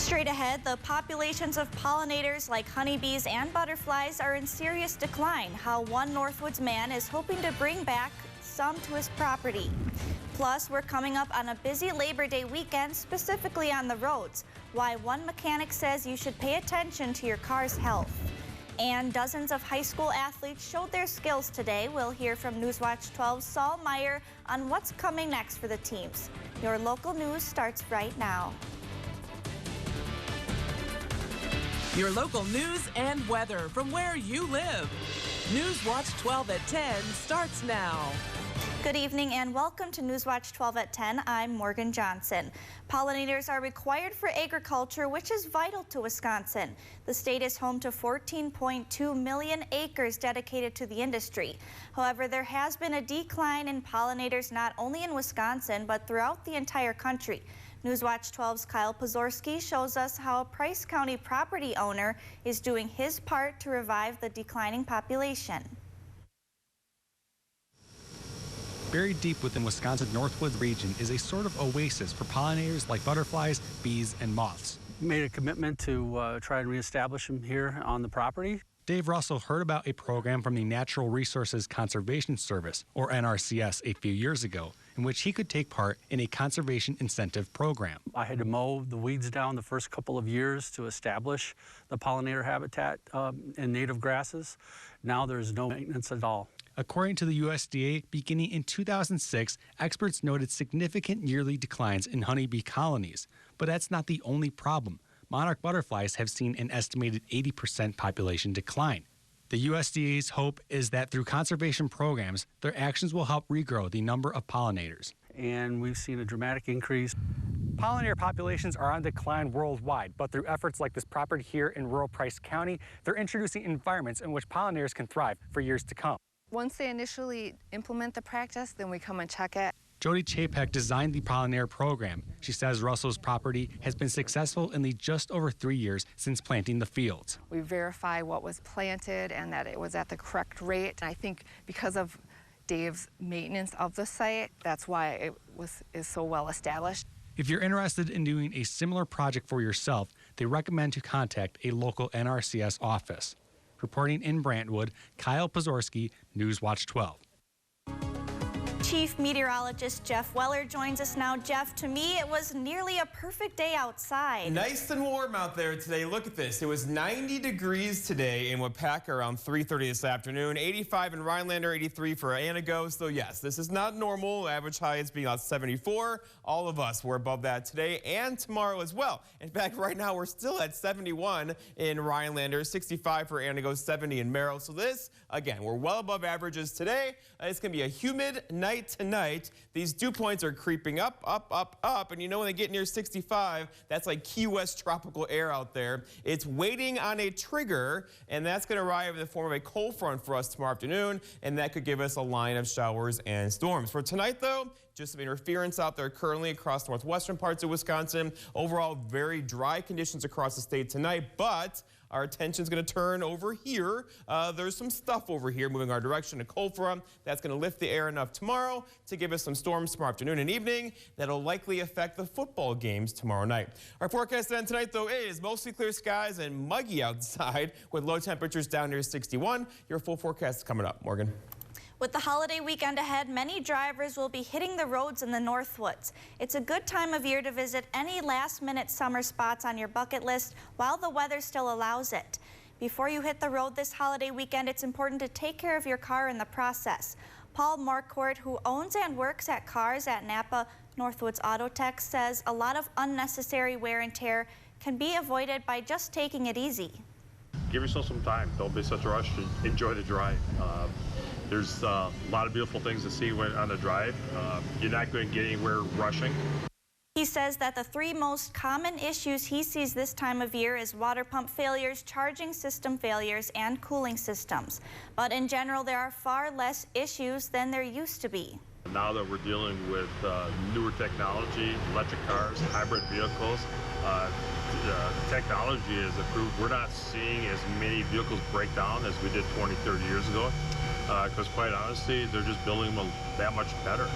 Straight ahead, the populations of pollinators like honeybees and butterflies are in serious decline. How one Northwoods man is hoping to bring back some to his property. Plus, we're coming up on a busy Labor Day weekend, specifically on the roads. Why one mechanic says you should pay attention to your car's health. And dozens of high school athletes showed their skills today. We'll hear from Newswatch 12's Saul Meyer on what's coming next for the teams. Your local news starts right now. Your local news and weather from where you live. Newswatch 12 at 10 starts now. Good evening and welcome to Newswatch 12 at 10. I'm Morgan Johnson. Pollinators are required for agriculture, which is vital to Wisconsin. The state is home to 14.2 million acres dedicated to the industry. However, there has been a decline in pollinators not only in Wisconsin, but throughout the entire country. Newswatch 12's Kyle Pozorski shows us how a Price County property owner is doing his part to revive the declining population. Buried deep within Wisconsin's Northwoods region is a sort of oasis for pollinators like butterflies, bees, and moths. We made a commitment to try and reestablish them here on the property. Dave Russell heard about a program from the Natural Resources Conservation Service, or NRCS, a few years ago, in which he could take part in a conservation incentive program. I had to mow the weeds down the first couple of years to establish the pollinator habitat and native grasses. Now there's no maintenance at all. According to the USDA, beginning in 2006, experts noted significant yearly declines in honeybee colonies. But that's not the only problem. Monarch butterflies have seen an estimated 80% population decline. The USDA's hope is that through conservation programs, their actions will help regrow the number of pollinators. And we've seen a dramatic increase. Pollinator populations are on decline worldwide, but through efforts like this property here in rural Price County, they're introducing environments in which pollinators can thrive for years to come. Once they initially implement the practice, then we come and check it. Jody Chapek designed the pollinator program. She says Russell's property has been successful in the just over 3 years since planting the fields. We verify what was planted and that it was at the correct rate. And I think because of Dave's maintenance of the site, that's why it is so well established. If you're interested in doing a similar project for yourself, they recommend to contact a local NRCS office. Reporting in Brantwood, Kyle Pozorski, Newswatch 12. Chief Meteorologist Jeff Weller joins us now. Jeff, to me, it was nearly a perfect day outside. Nice and warm out there today. Look at this. It was 90 degrees today in Wapaka around 3:30 this afternoon. 85 in Rhinelander, 83 for Antigo. So yes, this is not normal. Average high is being about 74. All of us were above that today and tomorrow as well. In fact, right now we're still at 71 in Rhinelander, 65 for Antigo, 70 in Merrill. So this, again, we're well above averages today. It's going to be a humid night tonight. These dew points are creeping up, and you know when they get near 65, that's like Key West tropical air out there. It's waiting on a trigger, and that's going to arrive in the form of a cold front for us tomorrow afternoon, and that could give us a line of showers and storms. For tonight, though, just some interference out there currently across northwestern parts of Wisconsin. Overall, very dry conditions across the state tonight, but our attention is going to turn over here. There's some stuff over here moving our direction, a cold front that's going to lift the air enough tomorrow to give us some storms tomorrow afternoon and evening that'll likely affect the football games tomorrow night. Our forecast then tonight, though, is mostly clear skies and muggy outside with low temperatures down near 61. Your full forecast is coming up. Morgan. With the holiday weekend ahead, many drivers will be hitting the roads in the Northwoods. It's a good time of year to visit any last-minute summer spots on your bucket list while the weather still allows it. Before you hit the road this holiday weekend, it's important to take care of your car in the process. Paul Marquardt, who owns and works at cars at Napa Northwoods Auto Tech, says a lot of unnecessary wear and tear can be avoided by just taking it easy. Give yourself some time. Don't be such a rush to enjoy the drive. There's a lot of beautiful things to see on the drive. You're not going to get anywhere rushing. He says that the 3 most common issues he sees this time of year is water pump failures, charging system failures, and cooling systems. But in general, there are far less issues than there used to be. Now that we're dealing with newer technology, electric cars, hybrid vehicles, the technology is improved. We're not seeing as many vehicles break down as we did 20, 30 years ago. Because quite honestly, they're just building them that much better.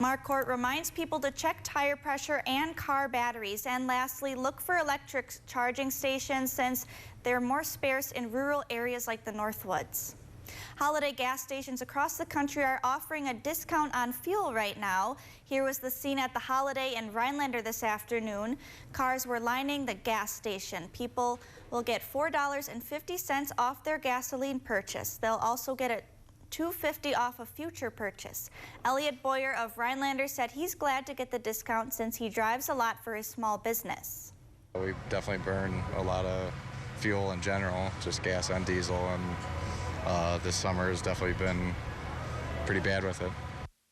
Marquardt reminds people to check tire pressure and car batteries. And lastly, look for electric charging stations since they're more sparse in rural areas like the Northwoods. Holiday gas stations across the country are offering a discount on fuel right now. Here was the scene at the Holiday in Rhinelander this afternoon. Cars were lining the gas station. People will get $4.50 off their gasoline purchase. They'll also get a $2.50 off a future purchase. Elliot Boyer of Rhinelander said he's glad to get the discount since he drives a lot for his small business. We definitely burn a lot of fuel in general, just gas and diesel, and this summer has definitely been pretty bad with it.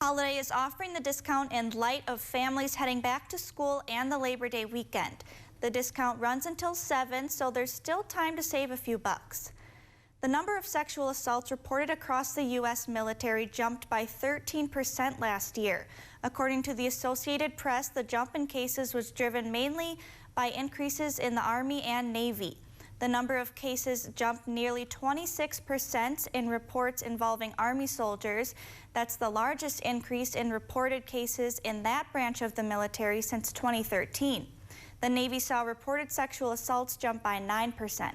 Holiday is offering the discount in light of families heading back to school and the Labor Day weekend. The discount runs until 7, so there's still time to save a few bucks. The number of sexual assaults reported across the U.S. military jumped by 13% last year. According to the Associated Press, the jump in cases was driven mainly by increases in the Army and Navy. The number of cases jumped nearly 26% in reports involving Army soldiers. That's the largest increase in reported cases in that branch of the military since 2013. The Navy saw reported sexual assaults jump by 9%.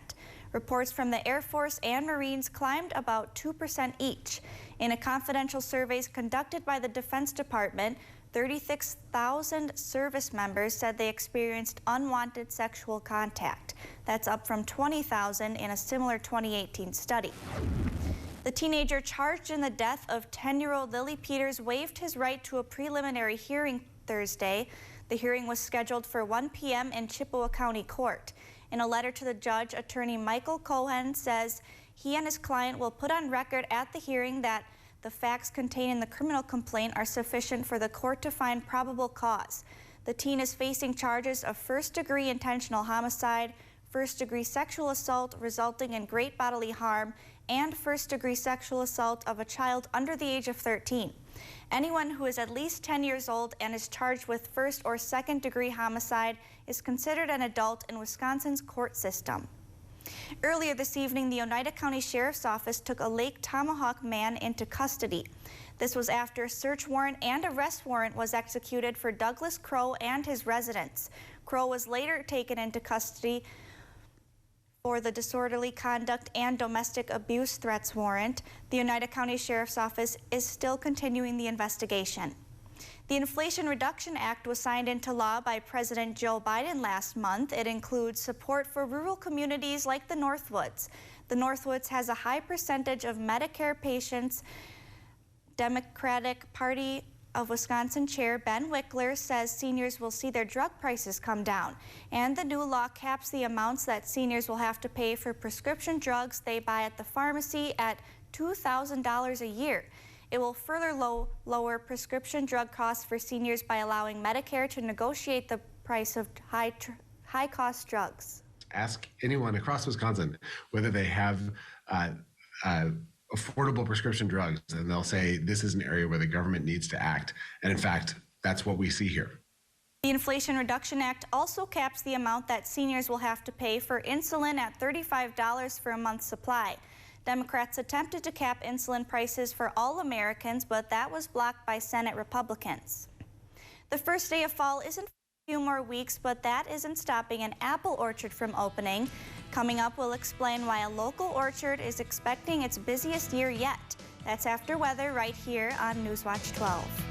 Reports from the Air Force and Marines climbed about 2% each. In a confidential survey conducted by the Defense Department, 36,000 service members said they experienced unwanted sexual contact. That's up from 20,000 in a similar 2018 study. The teenager charged in the death of 10-year-old Lily Peters waived his right to a preliminary hearing Thursday. The hearing was scheduled for 1 p.m. in Chippewa County Court. In a letter to the judge, attorney Michael Cohen says he and his client will put on record at the hearing that the facts contained in the criminal complaint are sufficient for the court to find probable cause. The teen is facing charges of first-degree intentional homicide, first-degree sexual assault resulting in great bodily harm, and first-degree sexual assault of a child under the age of 13. Anyone who is at least 10 years old and is charged with first or second-degree homicide is considered an adult in Wisconsin's court system. Earlier this evening, the Oneida County Sheriff's Office took a Lake Tomahawk man into custody. This was after a search warrant and arrest warrant was executed for Douglas Crow and his residence. Crow was later taken into custody for the disorderly conduct and domestic abuse threats warrant. The Oneida County Sheriff's Office is still continuing the investigation. The Inflation Reduction Act was signed into law by President Joe Biden last month. It includes support for rural communities like the Northwoods. The Northwoods has a high percentage of Medicare patients. Democratic Party of Wisconsin Chair Ben Wickler says seniors will see their drug prices come down. And the new law caps the amounts that seniors will have to pay for prescription drugs they buy at the pharmacy at $2,000 a year. It will further lower prescription drug costs for seniors by allowing Medicare to negotiate the price of high-cost drugs. Ask anyone across Wisconsin whether they have affordable prescription drugs, and they'll say this is an area where the government needs to act. And in fact, that's what we see here. The Inflation Reduction Act also caps the amount that seniors will have to pay for insulin at $35 for a month's supply. Democrats attempted to cap insulin prices for all Americans, but that was blocked by Senate Republicans. The first day of fall isn't for a few more weeks, but that isn't stopping an apple orchard from opening. Coming up, we'll explain why a local orchard is expecting its busiest year yet. That's after weather right here on Newswatch 12.